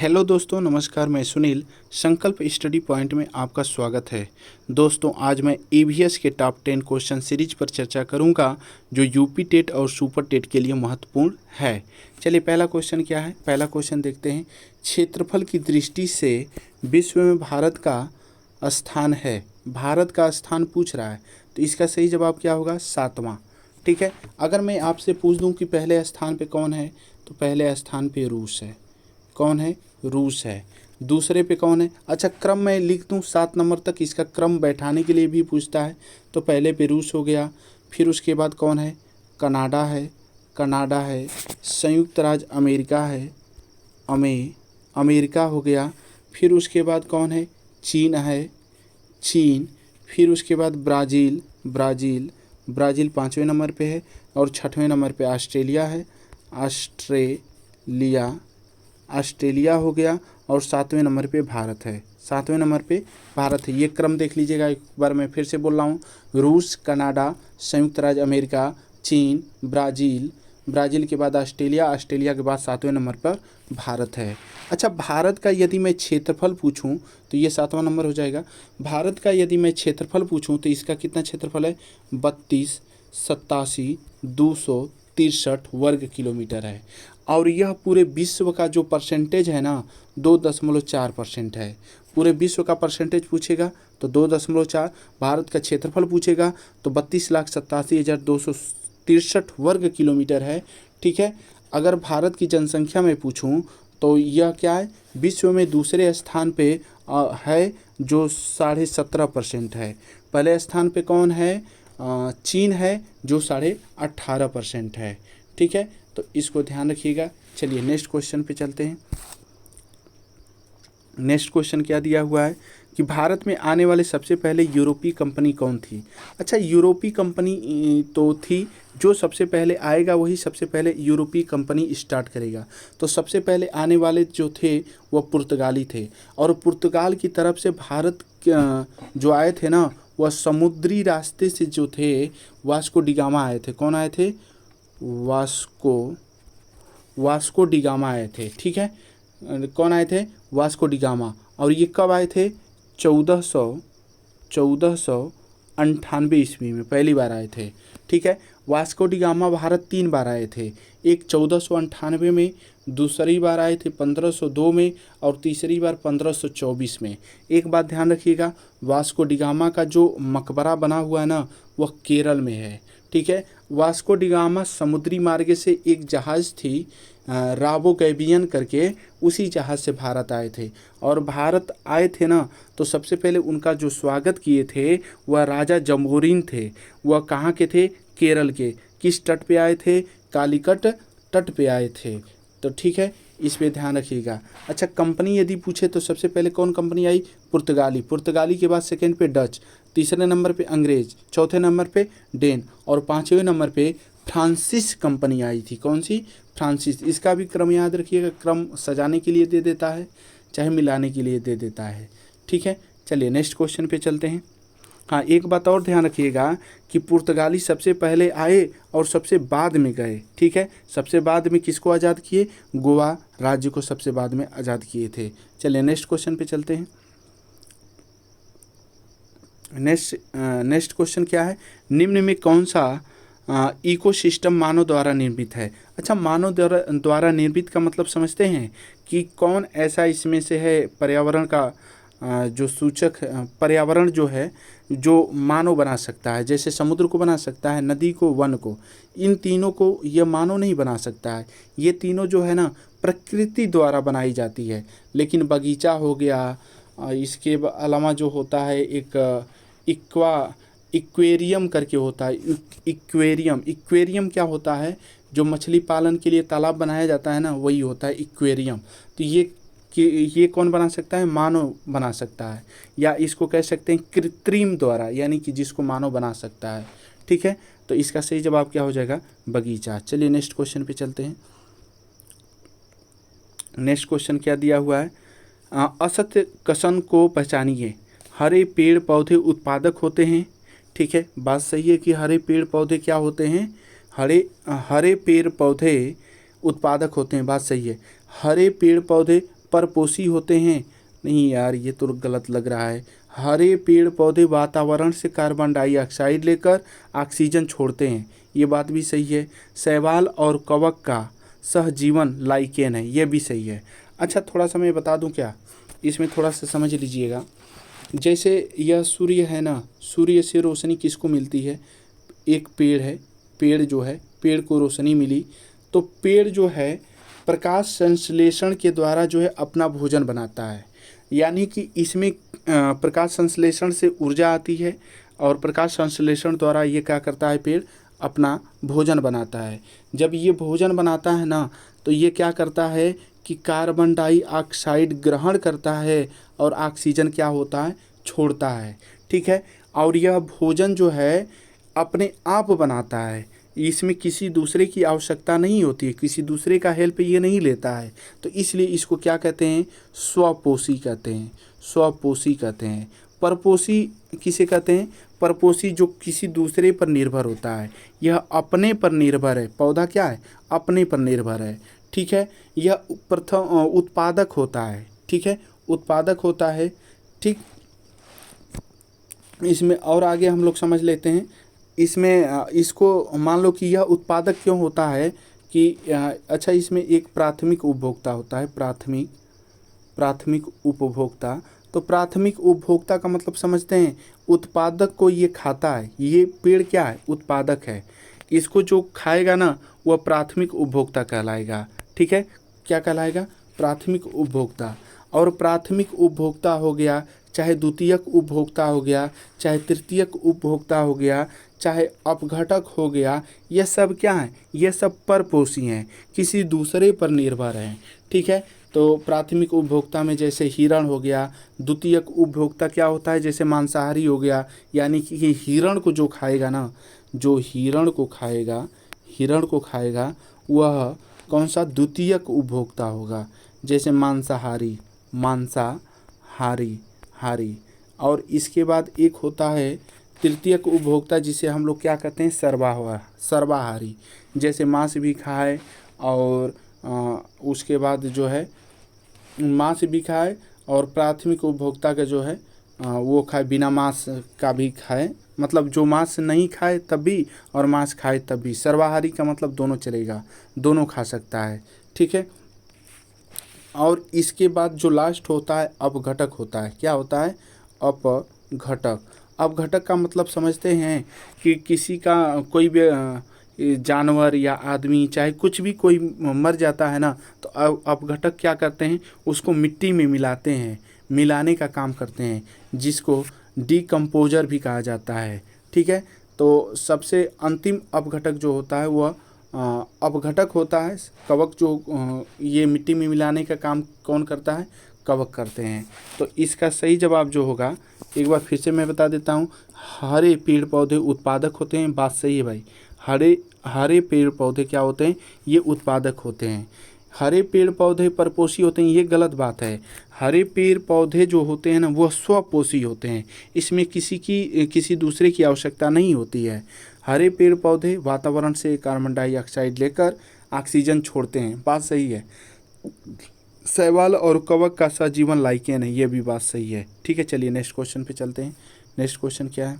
Hello दोस्तों, नमस्कार। मैं सुनील संकल्प स्टडी पॉइंट में आपका स्वागत है। दोस्तों, आज मैं ईवीएस के टॉप 10 क्वेश्चन सीरीज पर चर्चा करूंगा जो यूपी टेट और सुपर टेट के लिए महत्वपूर्ण है। चलिए, पहला क्वेश्चन क्या है। पहला क्वेश्चन देखते हैं। क्षेत्रफल की दृष्टि से विश्व में भारत का स्थान है। भारत का स्थान पूछ रहा है, तो इसका सही जवाब क्या होगा? 7वां। ठीक है। अगर मैं आपसे पूछ दूं कि पहले स्थान पे कौन है, तो पहले स्थान पे रूस है। कौन है? रूस है। दूसरे पे कौन है? अच्छा, क्रम में लिख दूं 7 नंबर तक, इसका क्रम बैठाने के लिए भी पूछता है। तो पहले पे रूस हो गया, फिर उसके बाद कौन है? कनाडा है। कनाडा है। संयुक्त राज्य अमेरिका है। अमेरिका हो गया। फिर उसके बाद कौन है? चीन है। चीन। फिर उसके बाद ब्राज़ील 5वें नंबर पे है। और 6वें नंबर पे ऑस्ट्रेलिया है। ऑस्ट्रेलिया हो गया। और 7वें नंबर पे भारत है। 7वें नंबर पे भारत है। ये क्रम देख लीजिएगा, एक बार मैं फिर से बोल रहा हूँ। रूस, कनाडा, संयुक्त राज्य अमेरिका, चीन, ब्राज़ील के बाद ऑस्ट्रेलिया के बाद 7वें नंबर पर भारत है। अच्छा, भारत का यदि मैं क्षेत्रफल पूछूं तो ये 7वां नंबर हो जाएगा। भारत का यदि मैं क्षेत्रफल पूछूं तो इसका कितना क्षेत्रफल है? 32,87,263 वर्ग किलोमीटर है। और यह पूरे विश्व का जो परसेंटेज है ना, 2.4% है। पूरे विश्व का परसेंटेज पूछेगा तो 2.4, भारत का क्षेत्रफल पूछेगा तो 32,87,263 वर्ग किलोमीटर है। ठीक है। अगर भारत की जनसंख्या में पूछूं तो यह क्या है? विश्व में दूसरे स्थान पे है, जो 17.5% है। पहले स्थान पे कौन है? चीन है, जो 18.5% है। ठीक है, तो इसको ध्यान रखिएगा। चलिए, नेक्स्ट क्वेश्चन पे चलते हैं। नेक्स्ट क्वेश्चन क्या दिया हुआ है कि भारत में आने वाले सबसे पहले यूरोपीय कंपनी कौन थी? अच्छा, यूरोपीय कंपनी तो थी, जो सबसे पहले आएगा वही सबसे पहले यूरोपीय कंपनी स्टार्ट करेगा। तो सबसे पहले आने वाले जो थे वह पुर्तगाली थे। और पुर्तगाल की तरफ से भारत जो आए थे ना, वह समुद्री रास्ते से जो थे, वास्को डिगामा आए थे। कौन आए थे? वास्को डिगामा आए थे। ठीक है। कौन आए थे? Vasco da Gama. और ये कब आए थे? 1498 ईस्वी में पहली बार आए थे। ठीक है। वास्को डिगामा भारत 3 बार आए थे। एक 1498 में, दूसरी बार आए थे 1502 में, और तीसरी बार 1524 में। एक बात ध्यान रखिएगा, वास्को डिगामा का जो मकबरा बना हुआ है ना, वह केरल में है। ठीक है। वास्को डिगामा समुद्री मार्ग से एक जहाज़ थी, राबो गैबियन करके, उसी जहाज़ से भारत आए थे। और भारत आए थे ना, तो सबसे पहले उनका जो स्वागत किए थे वह राजा जम्बोरिन थे। वह कहाँ के थे? केरल के। किस तट पे आए थे? कालीकट तट पे आए थे। तो ठीक है, इस पे ध्यान रखिएगा। अच्छा, कंपनी यदि पूछे तो सबसे पहले कौन कंपनी आई? पुर्तगाली के बाद सेकंड पे डच, तीसरे नंबर पे अंग्रेज, चौथे नंबर पे डेन, और 5वें नंबर पे फ्रांसिस कंपनी आई थी। कौन सी? फ्रांसिस। इसका भी क्रम याद रखिएगा। क्रम सजाने के लिए दे देता है, चाहे मिलाने के लिए दे देता है। ठीक है। चलिए, नेक्स्ट क्वेश्चन पे चलते हैं। हाँ, एक बात और ध्यान रखिएगा कि पुर्तगाली सबसे पहले आए और सबसे बाद में गए। ठीक है। सबसे बाद में किसको आज़ाद किए? गोवा राज्य को सबसे बाद में आज़ाद किए थे। चलिए, नेक्स्ट क्वेश्चन पे चलते हैं। नेक्स्ट क्वेश्चन क्या है? निम्न में कौन सा इकोसिस्टम मानव द्वारा निर्मित है? अच्छा, मानव द्वारा निर्मित का मतलब समझते हैं कि कौन ऐसा इसमें से है पर्यावरण का जो सूचक पर्यावरण जो है, जो मानव बना सकता है। जैसे समुद्र को बना सकता है, नदी को, वन को। इन तीनों को यह मानव नहीं बना सकता है। ये तीनों जो है ना, प्रकृति द्वारा बनाई जाती है। लेकिन बगीचा हो गया, इसके अलावा जो होता है एक इक्वेरियम करके होता है। इक्वेरियम क्या होता है? जो मछली पालन के लिए तालाब बनाया जाता है ना, वही होता है इक्वेरियम। तो ये कौन बना सकता है? मानव बना सकता है। या इसको कह सकते हैं कृत्रिम द्वारा, यानी कि जिसको मानव बना सकता है। ठीक है। तो इसका सही जवाब क्या हो जाएगा? बगीचा। चलिए, नेक्स्ट क्वेश्चन पे चलते हैं। नेक्स्ट क्वेश्चन क्या दिया हुआ है? असत्य कथन को पहचानिए। हरे पेड़ पौधे उत्पादक होते हैं। ठीक है, बात सही है कि हरे पेड़ पौधे क्या होते हैं? हरे पेड़ पौधे उत्पादक होते हैं। बात सही है। हरे पेड़ पौधे परपोषी होते हैं? नहीं यार, ये तो गलत लग रहा है। हरे पेड़ पौधे वातावरण से कार्बन डाइऑक्साइड लेकर ऑक्सीजन छोड़ते हैं, ये बात भी सही है। शैवाल और कवक का सहजीवन लाइकेन है, ये भी सही है। अच्छा, थोड़ा सा मैं बता दूं क्या, इसमें थोड़ा सा समझ लीजिएगा। जैसे यह सूर्य है ना, सूर्य से रोशनी किसको मिलती है? एक पेड़ है, पेड़ जो है, पेड़ को रोशनी मिली, तो पेड़ जो है प्रकाश संश्लेषण के द्वारा जो है अपना भोजन बनाता है। यानी कि इसमें प्रकाश संश्लेषण से ऊर्जा आती है और प्रकाश संश्लेषण द्वारा ये क्या करता है, पेड़ अपना भोजन बनाता है। जब ये भोजन बनाता है ना, तो ये क्या करता है कि कार्बन डाइऑक्साइड ग्रहण करता है और ऑक्सीजन क्या होता है, छोड़ता है। ठीक है, और यह भोजन जो है अपने आप बनाता है, इसमें किसी दूसरे की आवश्यकता नहीं होती है, किसी दूसरे का हेल्प ये नहीं लेता है। तो इसलिए इसको क्या कहते हैं, स्वपोषी कहते हैं, स्वपोषी कहते हैं। परपोषी किसे कहते हैं? परपोषी जो किसी दूसरे पर निर्भर होता है, यह अपने पर निर्भर है। पौधा क्या है, अपने पर निर्भर है। ठीक है, यह प्रथम उत्पादक होता है। ठीक है, उत्पादक होता है। ठीक, इसमें और आगे हम लोग समझ लेते हैं। इसमें इसको मान लो कि यह उत्पादक क्यों होता है कि अच्छा, इसमें एक प्राथमिक उपभोक्ता होता है, प्राथमिक उपभोक्ता। तो प्राथमिक उपभोक्ता का मतलब समझते हैं, उत्पादक को ये खाता है, ये पेड़ क्या है, उत्पादक है। इसको जो खाएगा ना, वह प्राथमिक उपभोक्ता कहलाएगा। ठीक है, क्या कहलाएगा, प्राथमिक उपभोक्ता। और प्राथमिक उपभोक्ता हो गया, चाहे द्वितीयक उपभोक्ता हो गया, चाहे तृतीयक उपभोक्ता हो गया, चाहे अपघटक हो गया, ये सब क्या है, ये सब परपोषी हैं, किसी दूसरे पर निर्भर हैं। ठीक है, तो प्राथमिक उपभोक्ता में जैसे हिरण हो गया, द्वितीयक उपभोक्ता क्या होता है, जैसे मांसाहारी हो गया, यानी कि हिरण को जो खाएगा ना, जो हिरण को खाएगा वह कौन सा, द्वितीयक उपभोक्ता होगा। जैसे मांसाहारी, हारी। और इसके बाद एक होता है तृतीयक उपभोक्ता, जिसे हम लोग क्या कहते हैं, सर्वाहारी। जैसे मांस भी खाए और उसके बाद जो है मांस भी खाए, और प्राथमिक उपभोक्ता का जो है वो खाए, बिना मांस का भी खाए, मतलब जो मांस नहीं खाए तब भी और मांस खाए तब भी। सर्वाहारी का मतलब दोनों चलेगा, दोनों खा सकता है। ठीक है, और इसके बाद जो लास्ट होता है अपघटक होता है। क्या होता है, अपघटक। अपघटक का मतलब समझते हैं कि किसी का कोई भी जानवर या आदमी, चाहे कुछ भी कोई मर जाता है ना, तो अपघटक क्या करते हैं, उसको मिट्टी में मिलाते हैं, मिलाने का काम करते हैं, जिसको डिकम्पोजर भी कहा जाता है। ठीक है, तो सबसे अंतिम अपघटक जो होता है वह अपघटक होता है। कवक जो ये मिट्टी में मिलाने का काम कौन करता है, कवक करते हैं। तो इसका सही जवाब जो होगा, एक बार फिर से मैं बता देता हूँ, हरे पेड़ पौधे उत्पादक होते हैं, बात सही है भाई। हरे पेड़ पौधे क्या होते हैं, ये उत्पादक होते हैं। हरे पेड़ पौधे परपोषी होते हैं, ये गलत बात है। हरे पेड़ पौधे जो होते हैं ना, वह स्वपोषी होते हैं, इसमें किसी दूसरे की आवश्यकता नहीं होती है। हरे पेड़ पौधे वातावरण से कार्बन डाइऑक्साइड लेकर ऑक्सीजन छोड़ते हैं, बात सही है। शैवाल और कवक का सहजीवन लाइकेन है, ये भी बात सही है। ठीक है, चलिए नेक्स्ट क्वेश्चन पे चलते हैं। नेक्स्ट क्वेश्चन क्या है,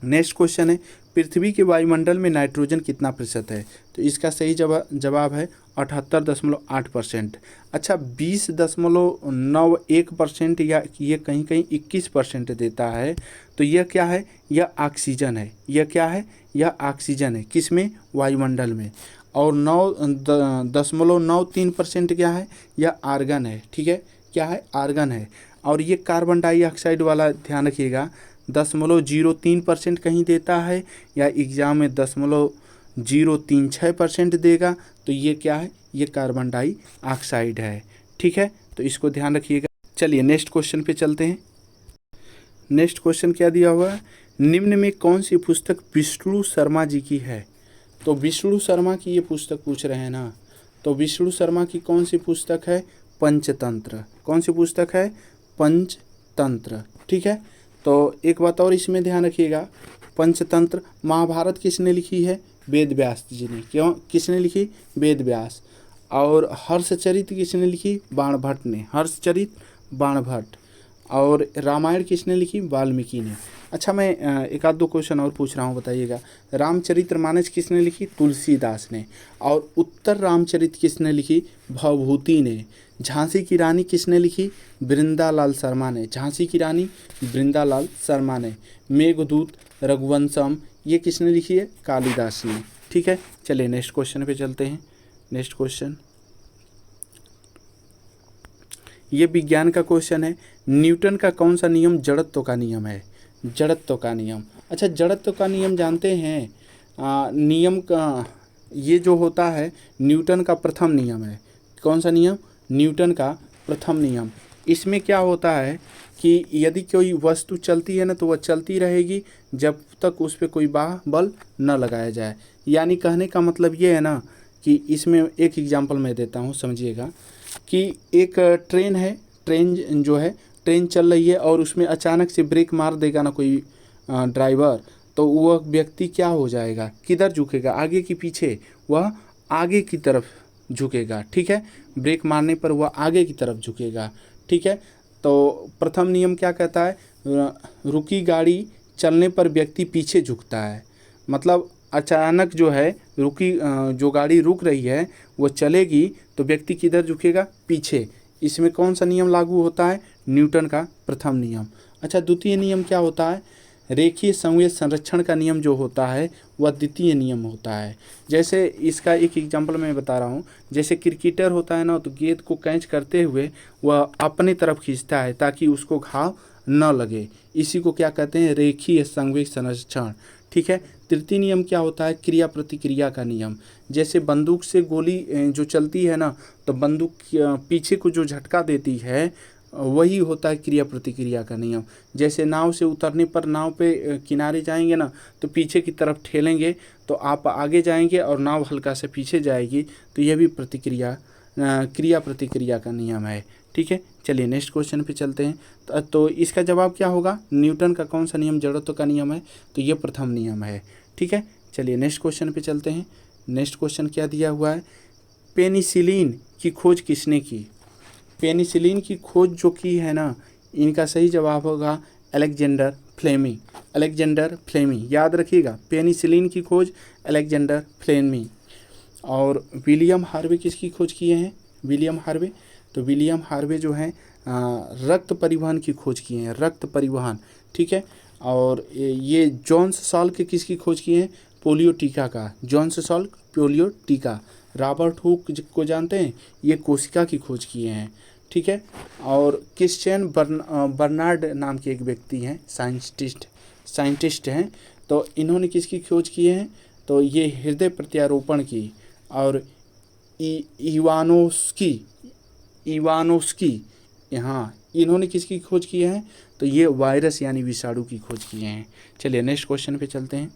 नेक्स्ट क्वेश्चन है, पृथ्वी के वायुमंडल में नाइट्रोजन कितना प्रतिशत है? तो इसका सही जवाब है 78.8%। अच्छा, 20.91% या ये कहीं कहीं 21% देता है। तो यह क्या है, यह ऑक्सीजन है। यह क्या है, यह ऑक्सीजन है, किसमें, वायुमंडल में। और 9.93% क्या है, यह आर्गन है। ठीक है, क्या है, आर्गन है। और ये कार्बन डाइऑक्साइड वाला ध्यान रखिएगा, 0.03% कहीं देता है, या एग्ज़ाम में 0.036% देगा। तो ये क्या है, ये कार्बन डाइऑक्साइड है। ठीक है, तो इसको ध्यान रखिएगा। चलिए नेक्स्ट क्वेश्चन पे चलते हैं। नेक्स्ट क्वेश्चन क्या दिया हुआ है, निम्न में कौन सी पुस्तक विष्णु शर्मा जी की है? तो विष्णु शर्मा की ये पुस्तक पूछ रहे हैं ना, तो विष्णु शर्मा की कौन सी पुस्तक है, पंचतंत्र। कौन सी पुस्तक है, पंचतंत्र। ठीक है, तो एक बात और इसमें ध्यान रखिएगा, पंचतंत्र, महाभारत किसने लिखी है, वेद व्यास जी ने। क्यों, किसने लिखी, वेद व्यास। और हर्षचरित किसने लिखी? बाणभट्ट ने, हर्षचरित बाणभट्ट। और रामायण किसने लिखी? वाल्मीकि ने। अच्छा, मैं एक आध दो क्वेश्चन और पूछ रहा हूँ, बताइएगा। रामचरितमानस किसने लिखी? तुलसीदास ने। और उत्तर रामचरित किसने लिखी? भवभूति ने। झांसी की रानी किसने लिखी? बृंदालाल शर्मा ने। झांसी की रानी बृंदालाल शर्मा ने। मेघदूत, रघुवंशम, ये किसने लिखी है? कालिदास ने। ठीक है, चलिए नेक्स्ट क्वेश्चन पे चलते हैं। नेक्स्ट क्वेश्चन, ये विज्ञान का क्वेश्चन है। न्यूटन का कौन सा नियम जड़त्व का नियम है? जड़त्व का नियम। अच्छा, जड़त्व का नियम जानते हैं? नियम का ये जो होता है न्यूटन का प्रथम नियम है। कौन सा नियम? न्यूटन का प्रथम नियम। इसमें क्या होता है कि यदि कोई वस्तु चलती है ना, तो वह चलती रहेगी जब तक उस पर कोई बल न लगाया जाए। यानी कहने का मतलब ये है ना कि इसमें एक एग्जांपल मैं देता हूँ, समझिएगा। कि एक ट्रेन है, ट्रेन जो है, ट्रेन चल रही है और उसमें अचानक से ब्रेक मार देगा ना कोई ड्राइवर, तो वह व्यक्ति क्या हो जाएगा? किधर झुकेगा? आगे कि पीछे? वह आगे की तरफ झुकेगा। ठीक है, ब्रेक मारने पर वह आगे की तरफ झुकेगा। ठीक है, तो प्रथम नियम क्या कहता है? रुकी गाड़ी चलने पर व्यक्ति पीछे झुकता है। मतलब अचानक जो है रुकी जो गाड़ी रुक रही है वो चलेगी तो व्यक्ति किधर झुकेगा? पीछे। इसमें कौन सा नियम लागू होता है? न्यूटन का प्रथम नियम। अच्छा, द्वितीय नियम क्या होता है? रेखीय संवेग संरक्षण का नियम जो होता है वह द्वितीय नियम होता है। जैसे इसका एक एग्जांपल मैं बता रहा हूँ। जैसे क्रिकेटर होता है ना, तो गेंद को कैच करते हुए वह अपने तरफ खींचता है ताकि उसको घाव न लगे। इसी को क्या कहते हैं? रेखीय संवेग संरक्षण। ठीक है, तृतीय नियम क्या होता है? क्रिया प्रतिक्रिया का नियम। जैसे बंदूक से गोली जो चलती है ना, तो बंदूक पीछे को जो झटका देती है वही होता है क्रिया प्रतिक्रिया का नियम। जैसे नाव से उतरने पर नाव पे किनारे जाएंगे ना, तो पीछे की तरफ ठेलेंगे तो आप आगे जाएंगे और नाव हल्का से पीछे जाएगी, तो यह भी क्रिया प्रतिक्रिया का नियम है। ठीक है, चलिए नेक्स्ट क्वेश्चन पे चलते हैं। तो इसका जवाब क्या होगा? न्यूटन का कौन सा नियम जड़त्व का नियम है? तो ये प्रथम नियम है। ठीक है, चलिए नेक्स्ट क्वेश्चन पे चलते हैं। नेक्स्ट क्वेश्चन क्या दिया हुआ है? पेनिसिलिन की खोज किसने की? पेनिसिलिन की खोज जो की है ना, इनका सही जवाब होगा अलेक्जेंडर फ्लेमिंग। अलेक्जेंडर फ्लेमिंग, याद रखिएगा, पेनिसिलिन की खोज अलेक्जेंडर फ्लेमिंग। और विलियम हार्वे किसकी खोज किए हैं? William Harvey. तो विलियम हार्वे जो है रक्त परिवहन की खोज किए हैं, रक्त परिवहन। ठीक है, और ये जॉन्स सॉल्क किसकी खोज किए हैं? पोलियो टीका का। जॉन्स सॉल्क पोलियो टीका। रॉबर्ट हुक को जानते हैं? ये कोशिका की खोज किए हैं। ठीक है, और क्रिश्चियन बर्नार्ड नाम के एक व्यक्ति हैं, साइंटिस्ट हैं, तो इन्होंने किसकी खोज किए हैं? तो ये हृदय प्रत्यारोपण की। और इवानोस्की, हाँ, इन्होंने किसकी खोज की है? तो ये वायरस यानी विषाणु की खोज किए हैं। चलिए नेक्स्ट क्वेश्चन पे चलते हैं।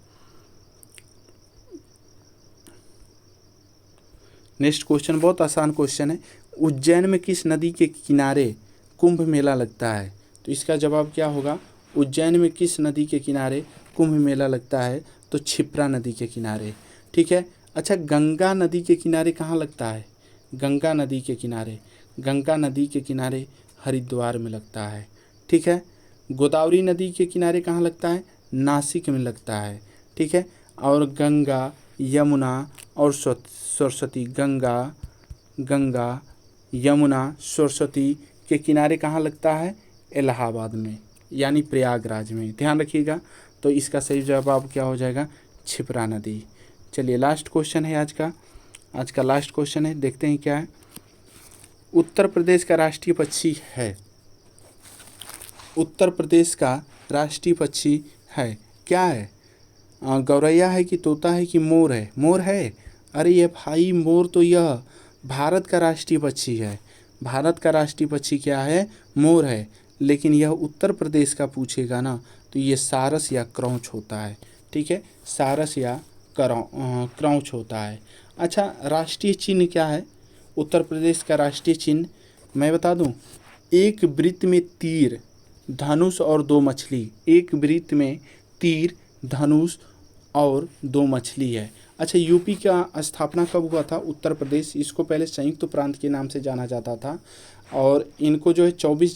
नेक्स्ट क्वेश्चन बहुत आसान क्वेश्चन है। उज्जैन में किस नदी के किनारे कुंभ मेला लगता है? तो इसका जवाब क्या होगा? उज्जैन में किस नदी के किनारे कुंभ मेला लगता है? तो क्षिप्रा नदी के किनारे। ठीक है, अच्छा, गंगा नदी के किनारे कहाँ लगता है? गंगा नदी के किनारे, गंगा नदी के किनारे हरिद्वार में लगता है। ठीक है, गोदावरी नदी के किनारे कहाँ लगता है? नासिक में लगता है। ठीक है, और गंगा, यमुना और सरस्वती, गंगा यमुना सरस्वती के किनारे कहाँ लगता है? इलाहाबाद में यानी प्रयागराज में। ध्यान रखिएगा। तो इसका सही जवाब क्या हो जाएगा? क्षिप्रा नदी। चलिए लास्ट क्वेश्चन है आज का लास्ट क्वेश्चन है, देखते हैं क्या है। उत्तर प्रदेश का राष्ट्रीय पक्षी है? उत्तर प्रदेश का राष्ट्रीय पक्षी है, क्या है? गौरैया है कि तोता है कि मोर है? मोर है। अरे ये भाई, मोर तो यह भारत का राष्ट्रीय पक्षी है। भारत का राष्ट्रीय पक्षी क्या है? मोर है। लेकिन यह उत्तर प्रदेश का पूछेगा ना, तो ये सारस या क्रौंच होता है। ठीक है, सारस या क्रौंच होता है। अच्छा, राष्ट्रीय चिन्ह क्या है उत्तर प्रदेश का? राष्ट्रीय चिन्ह मैं बता दूं, एक वृत्त में तीर, धनुष और दो मछली। एक वृत्त में तीर, धनुष और दो मछली है। अच्छा, यूपी का स्थापना कब हुआ था? उत्तर प्रदेश। इसको पहले संयुक्त प्रांत के नाम से जाना जाता था और इनको जो है 24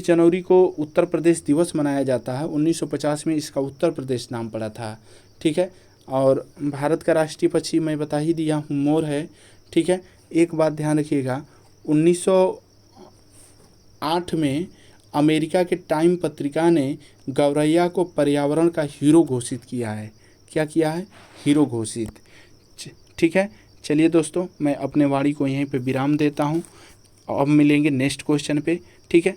जनवरी को उत्तर प्रदेश दिवस मनाया जाता है। 1950 में इसका उत्तर प्रदेश नाम पड़ा था। ठीक है। और भारत का राष्ट्रीय पक्षी मैं बता ही दिया हूँ, मोर है। ठीक है। एक बात ध्यान रखिएगा, 1908 में अमेरिका के टाइम पत्रिका ने गौरैया को पर्यावरण का हीरो घोषित किया है। क्या किया है? हीरो घोषित। ठीक है। चलिए दोस्तों, मैं अपने वाणी को यहीं पे विराम देता हूँ। अब मिलेंगे नेक्स्ट क्वेश्चन पे। ठीक है,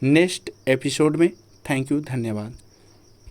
नेक्स्ट एपिसोड में। थैंक यू, धन्यवाद।